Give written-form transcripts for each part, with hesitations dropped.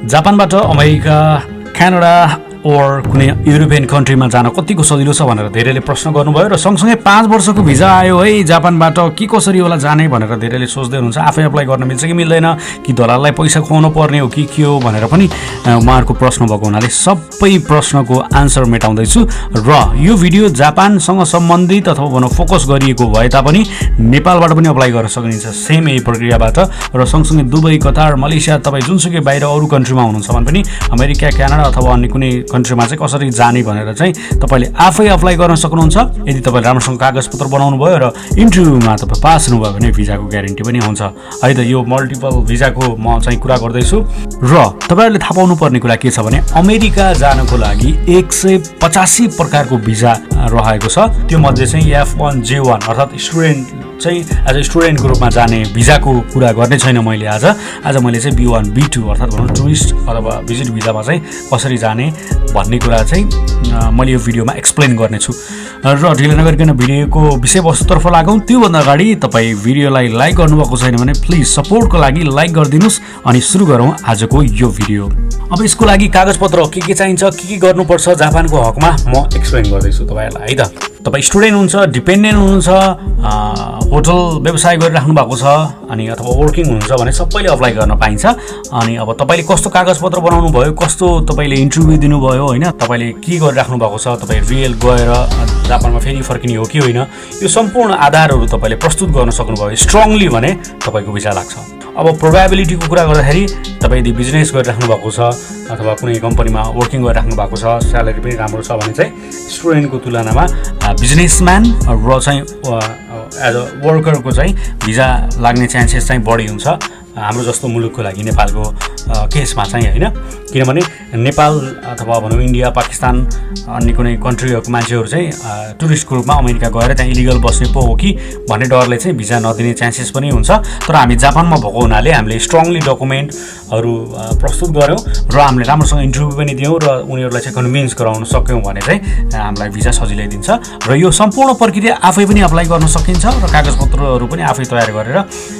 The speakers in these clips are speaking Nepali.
जापानबाट अमेरिका, क्यानाडा और कुनै युरोपियन कन्ट्रीमा जान कतिको सजिलो छ भनेर धेरैले प्रश्न गर्नुभयो र सँगसँगै 5 वर्षको भिजा आयो है जापानबाट के कसरी होला जाने भनेर धेरैले सोच्दै हुनुहुन्छ। आफै अप्लाई गर्न मिल्छ कि मिल्दैन, कि दलाललाई पैसा खुवाउनु पर्ने हो कि के हो भनेर पनि उहाँहरूको प्रश्न भएको हुनाले सबै प्रश्नको आन्सर मेटाउँदैछु र यो भिडियो जापानसँग सम्बन्धित अथवा भनौँ फोकस गरिएको भए तापनि नेपालबाट पनि अप्लाई गर्न सकिन्छ सेम यही प्रक्रियाबाट। र सँगसँगै दुबई, कतार, मलेसिया तपाईँ जुनसुकै बाहिर अरू कन्ट्रीमा हुनुहुन्छ भने पनि अमेरिका, क्यानाडा अथवा अन्य कुनै कन्ट्रीमा चाहिँ कसरी जाने भनेर चाहिँ तपाईँले आफै अप्लाई गर्न सक्नुहुन्छ यदि तपाईँले राम्रोसँग कागजपत्र बनाउनु भयो र इन्टरभ्यूमा तपाईँ पास हुनुभयो भने भिजाको ग्यारेन्टी पनि हुन्छ है त। यो मल्टिपल भिजाको म चाहिँ कुरा गर्दैछु र तपाईँहरूले थाहा पाउनुपर्ने कुरा के छ भने अमेरिका जानको लागि 185 प्रकारको भिजा रहेको छ। त्यो मध्ये चाहिँ F1J1 अर्थात् स्टुडेन्ट चाहिँ एज अ स्टुडेन्टको रूपमा जाने भिजाको कुरा गर्ने छैन मैले आज मैले चाहिँ B1 B2 अर्थात् भनौँ टुरिस्ट अथवा भिजिट भिजामा चाहिँ कसरी जाने भन्ने कुरा चाहिँ मैले यो भिडियोमा एक्सप्लेन गर्नेछु। र ढिलो नगरिकन भिडियोको विषयवस्तुतर्फ लागौँ। त्योभन्दा अगाडि तपाईँ भिडियोलाई लाइक गर्नुभएको छैन भने प्लिज सपोर्टको लागि लाइक गरिदिनुहोस् अनि सुरु गरौँ आजको यो भिडियो। अब यसको लागि कागजपत्र के चाहिन्छ, के गर्नुपर्छ जापानको हकमा म एक्सप्लेन गर्दैछु तपाईँहरूलाई है त। तपाईँ स्टुडेन्ट हुनुहुन्छ, डिपेन्डेन्ट हुनुहुन्छ, होटल व्यवसाय गरिराख्नु भएको छ अनि अथवा वर्किङ हुनुहुन्छ भने सबैले अप्लाई गर्न पाइन्छ। अनि अब तपाईँले कस्तो कागजपत्र बनाउनु भयो, कस्तो तपाईँले इन्टरभ्यू दिनुभयो होइन, तपाईँले के गरिराख्नु भएको छ, तपाईँ रियल गएर जापानमा फेरि फर्किने हो कि होइन, यो सम्पूर्ण आधारहरू तपाईँले प्रस्तुत गर्न सक्नुभयो स्ट्रङली भने तपाईँको भिजा लाग्छ। अब प्रोबेबिलिटीको कुरा गर्दाखेरि तपाईँ यदि बिजनेस गरिराख्नु भएको छ अथवा कुनै कम्पनीमा वर्किङ गरिराख्नु भएको छ, स्यालेरी पनि राम्रो छ भने चाहिँ स्टुडेन्टको तुलनामा बिजनेसम्यान र चाहिँ एज अ वर्करको चाहिँ भिजा लाग्ने चान्सेस चाहिँ बढी हुन्छ हाम्रो जस्तो मुलुकको लागि नेपालको केसमा चाहिँ होइन। किनभने नेपाल अथवा भनौँ इन्डिया, पाकिस्तान अन्य कुनै कन्ट्रीहरूको मान्छेहरू चाहिँ टुरिस्टको रूपमा अमेरिका गएर त्यहाँ इलिगल बस्ने पो हो कि भन्ने डरले चाहिँ भिजा नदिने चान्सेस पनि हुन्छ। तर हामी जापानमा भएको हुनाले हामीले स्ट्रङली डकुमेन्टहरू प्रस्तुत गऱ्यौँ र हामीले राम्रोसँग इन्टरभ्यू पनि दियौँ र उनीहरूलाई चाहिँ कन्भिन्स गराउन सक्यौँ भने चाहिँ हामीलाई भिजा सजिलै दिन्छ। र यो सम्पूर्ण प्रक्रिया आफै पनि अप्लाई गर्न सकिन्छ र कागजपत्रहरू पनि आफै तयार गरेर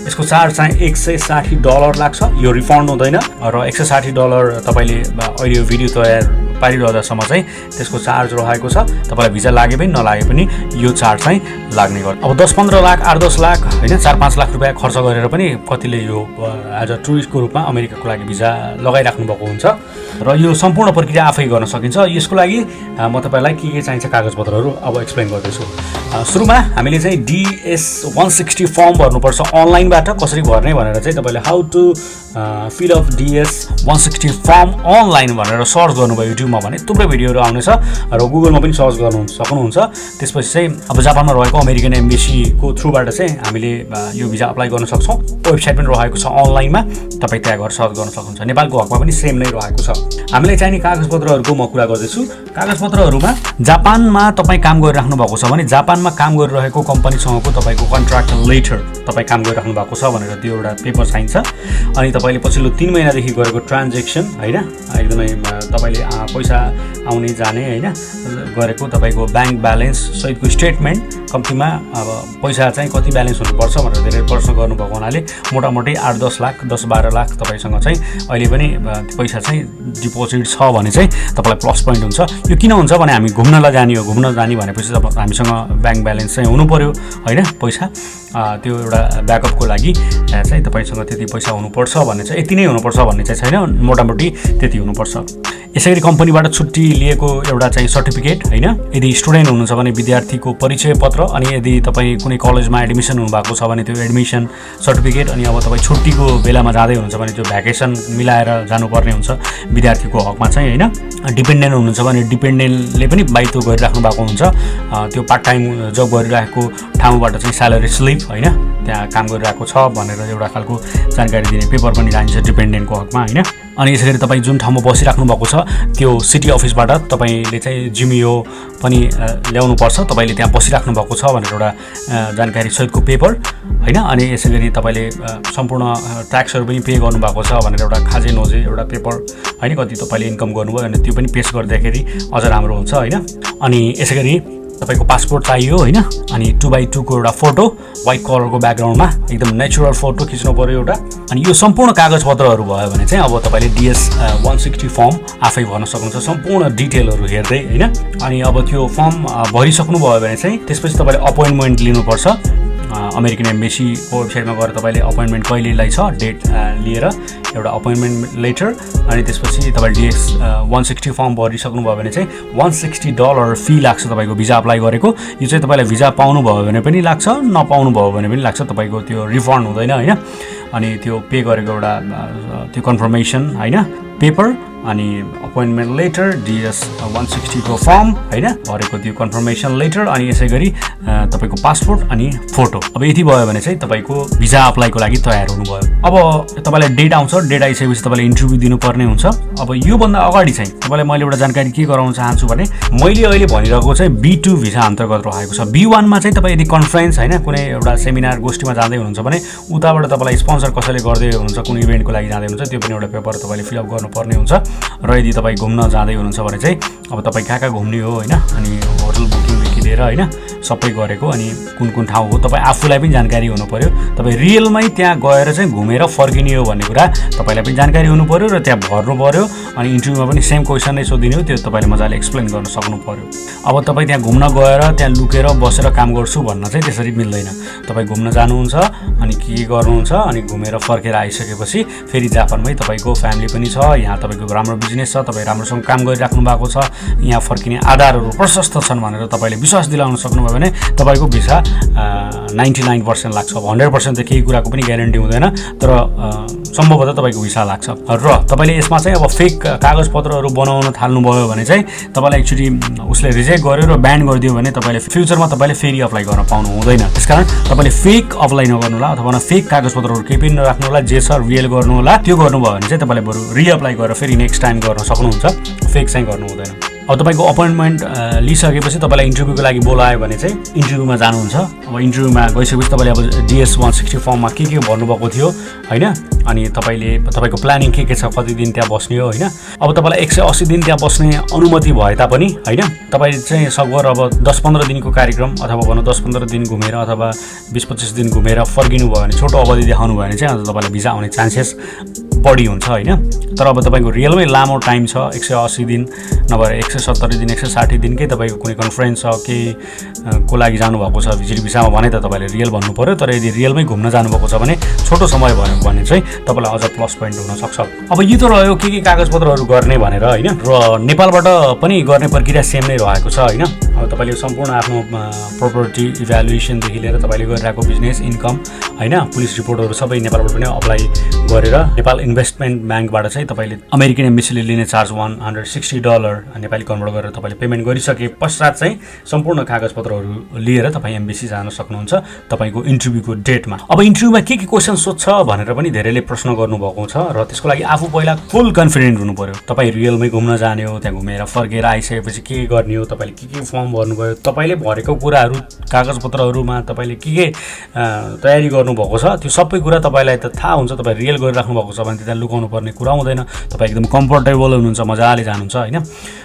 यसको चार्ज चाहिँ $160 लाग्छ। यो रिफन्ड हुँदैन र $160 तपाईँले अहिले यो भिडियो तयार पारिरहँदासम्म चाहिँ त्यसको चार्ज रहेको छ। तपाईँलाई भिजा लागे पनि नलागे पनि यो चार्ज चाहिँ लाग्ने गर्छ। अब 10-15 लाख 8-10 लाख होइन 4-5 लाख रुपियाँ खर्च गरेर पनि कतिले यो एज अ टुरिस्टको रूपमा अमेरिकाको लागि भिजा लगाइराख्नु भएको हुन्छ र यो सम्पूर्ण प्रक्रिया आफै गर्न सकिन्छ। यसको लागि म तपाईँलाई के चाहिन्छ कागजपत्रहरू अब एक्सप्लेन गर्दैछु। सुरुमा हामीले चाहिँ DS-160 फर्म भर्नुपर्छ अनलाइनबाट। कसरी भर्ने भनेर चाहिँ तपाईँले how to fill up DS-160 form online भनेर सर्च गर्नुभयो युट्युबमा भने थुप्रै भिडियोहरू आउनेछ र गुगलमा पनि सर्च गर्नु सक्नुहुन्छ। त्यसपछि चाहिँ अब जापानमा रहेको अमेरिकन एम्बेसीको थ्रुबाट चाहिँ हामीले यो भिजा अप्लाई गर्न सक्छौँ। वेबसाइट पनि रहेको छ अनलाइनमा, तपाईँ त्यहाँ गएर सर्च गर्न सक्नुहुन्छ। नेपालको हकमा पनि सेम नै रहेको छ। हामीलाई चाहिने कागजपत्रहरूको म कुरा गर्दैछु। कागजपत्रहरूमा जापानमा तपाईँ काम गरिराख्नु भएको छ भने जापानमा काम गरिरहेको कम्पनीसँगको तपाईँको कन्ट्र्याक्ट लेटर तपाईँ काम गरिराख्नु भएको छ भनेर त्यो एउटा पेपर चाहिन्छ। अनि तपाईँले पछिल्लो 3 महिनादेखि गरेको ट्रान्जेक्सन होइन एकदमै तपाईँले पैसा आउने जाने होइन गरेको तपाईँको ब्याङ्क ब्यालेन्स सहितको स्टेटमेन्ट कम्तीमा अब पैसा चाहिँ कति ब्यालेन्स हुनुपर्छ भनेर धेरै प्रश्न गर्नुभएको हुनाले मोटामोटी 8-10 लाख 10-12 लाख तपाईँसँग चाहिँ अहिले पनि पैसा चाहिँ डिपोजिट छ भने चाहिँ तपाईँलाई प्लस पोइन्ट हुन्छ। यो किन हुन्छ भने हामी घुम्नलाई जाने हो, घुम्न जाने भनेपछि हामीसँग ब्याङ्क ब्यालेन्स चाहिँ हुनु पऱ्यो होइन पैसा त्यो एउटा ब्याकअपको लागि चाहिँ तपाईँसँग त्यति पैसा हुनुपर्छ भन्ने चाहिँ यति नै हुनुपर्छ भन्ने चाहिँ छैन, मोटामोटी त्यति हुनुपर्छ। यसै गरी कम्पनीबाट छुट्टी लिएको एउटा चाहिँ सर्टिफिकेट होइन। यदि स्टुडेन्ट हुनुहुन्छ भने विद्यार्थीको परिचय पत्र, अनि यदि तपाईँ कुनै कलेजमा एडमिसन हुनुभएको छ भने त्यो एडमिसन सर्टिफिकेट, अनि अब तपाईँ छुट्टीको बेलामा जाँदै हुनुहुन्छ भने त्यो भ्याकेसन मिलाएर जानुपर्ने हुन्छ विद्यार्थीको हकमा चाहिँ होइन। डिपेन्डेन्ट हुनुहुन्छ भने डिपेन्डेन्टले पनि बाइतो गरिराख्नु भएको हुन्छ, त्यो पार्ट टाइम जब गरिरहेको ठाउँबाट चाहिँ स्यालेरी स्लिप होइन त्यहाँ काम गरिरहेको छ भनेर एउटा खालको जानकारी दिने पेपर पनि चाहिन्छ डिपेन्डेन्टको हकमा होइन। अनि यसै गरी तपाईँ जुन ठाउँमा बसिराख्नु भएको छ त्यो सिटी अफिसबाट तपाईँले चाहिँ जिमियो पनि ल्याउनुपर्छ, तपाईँले त्यहाँ बसिराख्नु भएको छ भनेर एउटा जानकारी सहितको पेपर होइन। अनि यसै गरी तपाईँले सम्पूर्ण ट्याक्सहरू पनि पे गर्नुभएको छ भनेर एउटा खाजे नोजे एउटा पेपर होइन, कति तपाईँले इन्कम गर्नुभयो भने त्यो पनि पेस गर्दाखेरि अझ राम्रो हुन्छ होइन। अनि यसै गरी तपाईँको पासपोर्ट चाहियो होइन, अनि 2x2 को एउटा फोटो व्हाइट कलरको ब्याकग्राउन्डमा एकदम नेचुरल फोटो खिच्नु पर्यो एउटा। अनि यो सम्पूर्ण कागजपत्रहरू भयो भने चाहिँ अब तपाईँले DS 160 फर्म आफै भर्न सक्नुहुन्छ, सम्पूर्ण डिटेलहरू हेर्दै होइन। अनि अब त्यो फर्म भरिसक्नु भयो भने चाहिँ त्यसपछि तपाईँले अपोइन्टमेन्ट लिनुपर्छ। अमेरिकन एम्बेसीको वेबसाइटमा गएर तपाईँले अपोइन्टमेन्ट कहिलेलाई छ डेट लिएर एउटा अपोइन्टमेन्ट लेटर, अनि त्यसपछि तपाईँले DS 160 फर्म भरिसक्नुभयो भने चाहिँ $160 फी लाग्छ तपाईँको भिजा अप्लाई गरेको। यो चाहिँ तपाईँलाई भिजा पाउनुभयो भने पनि लाग्छ, नपाउनु भयो भने पनि लाग्छ, तपाईँको त्यो रिफन्ड हुँदैन होइन। अनि त्यो पे गरेको एउटा त्यो कन्फर्मेसन होइन पेपर, अनि अपोइन्टमेन्ट लेटर, DS 160 को फर्म होइन, भरेको त्यो कन्फर्मेसन लेटर, अनि यसै गरी तपाईँको पासपोर्ट अनि फोटो। अब यति भयो भने चाहिँ तपाईँको भिजा अप्लाईको लागि तयार हुनुभयो। अब तपाईँलाई डेट आउँछ, डेट आइसकेपछि तपाईँले इन्टरभ्यू दिनुपर्ने हुन्छ। अब योभन्दा अगाडि चाहिँ तपाईँलाई मैले एउटा जानकारी के गराउन चाहन्छु भने मैले अहिले भनिरहेको चाहिँ B2 भिजा अन्तर्गत रहेको छ। B1 मा चाहिँ तपाईँ यदि कन्फरेन्स होइन कुनै एउटा सेमिनार गोष्ठीमा जाँदै हुनुहुन्छ भने उताबाट तपाईँलाई स्पोन्सर कसैले गर्दै हुनुहुन्छ, कुनै इभेन्टको लागि जाँदै हुनुहुन्छ, त्यो पनि एउटा पेपर तपाईँले फिलअप गर्नुपर्ने हुन्छ। र यदि तपाईँ घुम्न जाँदै हुनुहुन्छ भने चाहिँ अब तपाईँ कहाँ कहाँ घुम्ने हो होइन, अनि होटल बुकिङदेखि लिएर होइन सबै गरेको, अनि कुन कुन ठाउँ हो तपाईँ आफूलाई पनि जानकारी हुनु पर्यो। तपाईँ रियलमै त्यहाँ गएर चाहिँ घुमेर फर्किने हो भन्ने कुरा तपाईँलाई पनि जानकारी हुनु पर्यो र त्यहाँ भर्नु पर्यो। अनि इन्टरभ्यूमा पनि सेम क्वेसन नै सोधिने हो, त्यो तपाईँले मजाले एक्सप्लेन गर्न सक्नु पर्यो। अब तपाईँ त्यहाँ घुम्न गएर त्यहाँ लुकेर बसेर काम गर्छु भन्न चाहिँ त्यसरी मिल्दैन। तपाईँ घुम्न जानुहुन्छ अनि के गर्नुहुन्छ, अनि घुमेर फर्केर आइसकेपछि फेरि जापानमै तपाईँको फ्यामिली पनि छ, यहाँ तपाईँको राम्रो बिजनेस छ, तपाईँ राम्रोसँग काम गरिराख्नु भएको छ, यहाँ फर्किने आधारहरू प्रशस्त छन् भनेर तपाईँले विश्वास दिलाउन सक्नुभयो भने तपाईँको भिसा 99% लाग्छ। 100% त केही कुराको पनि ग्यारेन्टी हुँदैन, तर सम्भवतः तपाईँको भिसा लाग्छ। र तपाईँले यसमा चाहिँ अब फेक कागजपत्रहरू बनाउन थाल्नुभयो भने चाहिँ तपाईँलाई एक्चुअली उसले रिजेक्ट गर्यो र ब्यान गरिदियो भने तपाईँले फ्युचरमा तपाईँले फेरि अप्लाई गर्न पाउनु हुँदैन। त्यसकारण तपाईँले फेक अप्लाई नगर्नु होला, अथवा फेक कागजपत्रहरू केही पनि नराख्नु होला, जे छ रियल गर्नु होला। त्यो गर्नुभयो भने चाहिँ तपाईँले बरु रिअप्लाई गरेर फेरि नेक्स्ट टाइम गर्न सक्नुहुन्छ, फेक चाहिँ गर्नु हुँदैन। अब तपाईँको अपोइन्टमेन्ट लिइसकेपछि तपाईँलाई इन्टरभ्यूको लागि बोलायो भने चाहिँ इन्टरभ्यूमा जानुहुन्छ। अब इन्टरभ्यूमा गइसकेपछि तपाईँले अब DS 160 फर्ममा के भन्नुभएको थियो होइन, अनि तपाईँको प्लानिङ के छ, कति दिन त्यहाँ बस्ने हो होइन। अब तपाईँलाई 180 दिन त्यहाँ बस्ने अनुमति भए तापनि होइन, तपाईँ चाहिँ सकभर अब 10-15 दिनको कार्यक्रम अथवा भनौँ 10-15 दिन घुमेर अथवा 20-25 दिन घुमेर फर्किनु भयो भने, छोटो अवधि देखाउनु भयो भने चाहिँ अझ तपाईँलाई भिजा आउने चान्सेस बढी हुन्छ होइन। तर अब तपाईँको रियलमै लामो टाइम छ, 180 दिन नभएर 170 दिन 160 दिनकै तपाईँको कुनै कन्फरेन्स छ केही को लागि जानुभएको छ भिजिट भिसामा भने त तपाईँले रियल भन्नु पऱ्यो। तर यदि रियलमै घुम्न जानुभएको छ भने छोटो समय भयो भने चाहिँ तपाईँलाई अझ प्लस पोइन्ट हुनसक्छ। अब यो त रह्यो के कागजपत्रहरू गर्ने भनेर होइन, र नेपालबाट पनि गर्ने प्रक्रिया सेम नै रहेको छ होइन। अब तपाईँले सम्पूर्ण आफ्नो प्रोपर्टी इभ्यालुएसनदेखि लिएर तपाईँले गरिरहेको बिजनेस इन्कम होइन, पुलिस रिपोर्टहरू सबै नेपालबाट पनि अप्लाई गरेर नेपाल इन्भेस्टमेन्ट ब्याङ्कबाट चाहिँ तपाईँले अमेरिकन एम्बेसीले लिने चार्ज $160 नेपाली कन्भर्ट गरेर तपाईँले पेमेन्ट गरिसके पश्चात चाहिँ सम्पूर्ण कागजपत्रहरू लिएर तपाईँ एम्बेसी जान सक्नुहुन्छ तपाईँको इन्टरभ्यूको डेटमा। अब इन्टरभ्यूमा के क्वेसन सोध्छ भनेर पनि धेरैले प्रश्न गर्नुभएको छ, र त्यसको लागि आफू पहिला फुल कन्फिडेन्ट हुनु पर्यो। तपाईँ रियलमै घुम्न जाने हो, त्यहाँ घुमेर फर्केर आइसकेपछि के गर्ने हो, तपाईँले के फर्म भर्नुभयो, तपाईँले भरेको कुराहरू कागजपत्रहरूमा तपाईँले के तयारी गर्नुभएको छ, त्यो सबै कुरा तपाईँलाई त थाहा हुन्छ। तपाईँ रियल गरिराख्नु भएको छ भने त्यहाँ लुकाउनु पर्ने कुरा हुँदैन, तपाईँ एकदम कम्फर्टेबल हुनुहुन्छ, मजाले जानुहुन्छ होइन।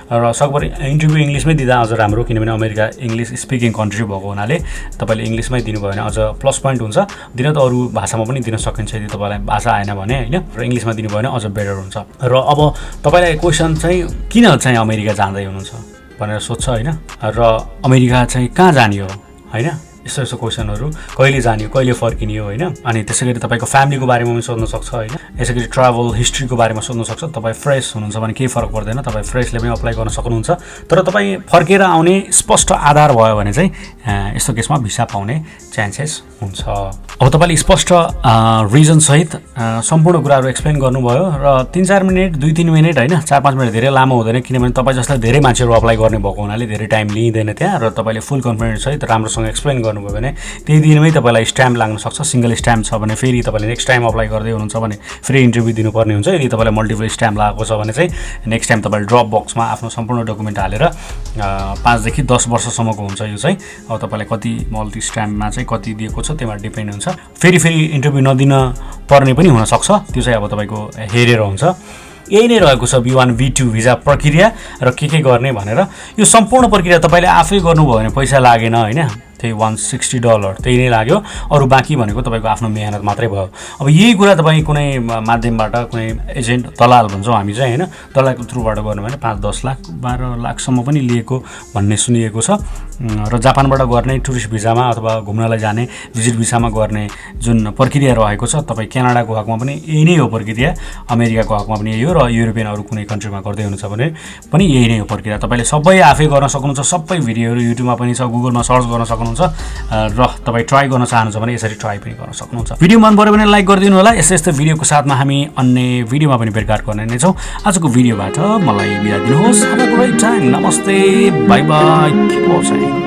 र सकभर इन्टरभ्यू इङ्ग्लिसमै दिँदा अझ राम्रो, किनभने अमेरिका इङ्ग्लिस स्पिकिङ कन्ट्री भएको हुनाले तपाईँले इङ्ग्लिसमै दिनुभयो भने अझ प्लस पोइन्ट हुन्छ। दिन त अरू भाषामा पनि दिन सकिन्छ यदि तपाईँलाई भाषा आएन भने होइन, र इङ्ग्लिसमा दिनुभयो भने अझ बेटर हुन्छ। र अब तपाईँलाई क्वेसन चाहिँ किन चाहिँ अमेरिका जाँदै हुनुहुन्छ भनेर सोध्छ होइन, र अमेरिका चाहिँ कहाँ जाने हो होइन, यस्तो क्वेसनहरू, कहिले जाने हो, कहिले फर्किने हो होइन। अनि त्यसै गरी तपाईँको फ्यामिलीको बारेमा पनि सोध्न सक्छ होइन, यसै गरी ट्राभल हिस्ट्रीको बारेमा सोध्न सक्छ। तपाईँ फ्रेस हुनुहुन्छ भने केही फरक पर्दैन, तपाईँ फ्रेसले पनि अप्लाई गर्न सक्नुहुन्छ। तर तपाईँ फर्केर आउने स्पष्ट आधार भयो भने चाहिँ यस्तो केसमा भिसा पाउने चान्सेस हुन्छ। अब तपाईँले स्पष्ट रिजनसहित सम्पूर्ण कुराहरू एक्सप्लेन गर्नुभयो, र 3-4 मिनट 2-3 मिनट होइन, 4-5 मिनट धेरै लामो हुँदैन, किनभने तपाईँ जसलाई धेरै मान्छेहरू अप्लाई गर्ने भएको हुनाले धेरै टाइम लिइँदैन त्यहाँ। र तपाईँले फुल कन्फिडेन्ससहित राम्रोसँग एक्सप्लेन गर्नुभयो भने त्यही दिनमै तपाईँलाई स्ट्याम्प लाग्न सक्छ। सिङ्गल स्ट्याम्प छ भने फेरि तपाईँले नेक्स्ट टाइम अप्लाई गर्दै हुनुहुन्छ भने फेरि इन्टरभ्यू दिनुपर्ने हुन्छ। यदि तपाईँलाई मल्टिपल स्ट्याम्प लागेको छ भने चाहिँ नेक्स्ट टाइम तपाईँले ड्रप बक्समा आफ्नो सम्पूर्ण डकुमेन्ट हालेर 5 देखि 10 वर्षसम्मको हुन्छ यो चाहिँ। अब तपाईँलाई कति मल्टी स्ट्याम्पमा चाहिँ कति दिएको छ त्यसमा डिपेन्ड हुन्छ। फेरि इन्टरभ्यू नदिन पर्ने पनि हुनसक्छ, त्यो चाहिँ अब तपाईँको हेरेर हुन्छ। यही नै रहेको छ B1 B2 भिजा प्रक्रिया र के गर्ने भनेर। यो सम्पूर्ण प्रक्रिया तपाईँले आफै गर्नुभयो भने पैसा लागेन होइन, त्यही $160 त्यही नै लाग्यो, अरू बाँकी भनेको तपाईँको आफ्नो मेहनत मात्रै भयो। अब यही कुरा तपाईँ कुनै माध्यमबाट कुनै एजेन्ट दलाल भन्छौँ हामी चाहिँ होइन, दलालको थ्रुबाट गर्नु भने 5-10 लाख 12 लाखसम्म पनि लिएको भन्ने सुनिएको छ। र जापानबाट गर्ने टुरिस्ट भिजामा अथवा घुम्नलाई जाने भिजिट भिसामा गर्ने जुन प्रक्रिया रहेको छ, तपाईँ क्यानाडाको हकमा पनि यही नै हो प्रक्रिया, अमेरिकाको हकमा पनि यही हो, र युरोपियन अरू कुनै कन्ट्रीमा गर्दै हुनुहुन्छ भने पनि यही नै हो प्रक्रिया। तपाईँले सबै आफै गर्न सक्नुहुन्छ, सबै भिडियोहरू युट्युबमा पनि छ, गुगलमा सर्च गर्न सक्नुहुन्छ, र तपाईँ ट्राई गर्न चाहनुहुन्छ भने यसरी ट्राई पनि गर्न सक्नुहुन्छ। भिडियो मन पऱ्यो भने लाइक गरिदिनु होला। यस्तै भिडियोको साथमा हामी अन्य भिडियोमा पनि भेटघाट गर्ने नै छौँ। आजको भिडियोबाट मलाई बिदा दिनुहोस्। Have a great time. नमस्ते, बाई बाई, keep watching.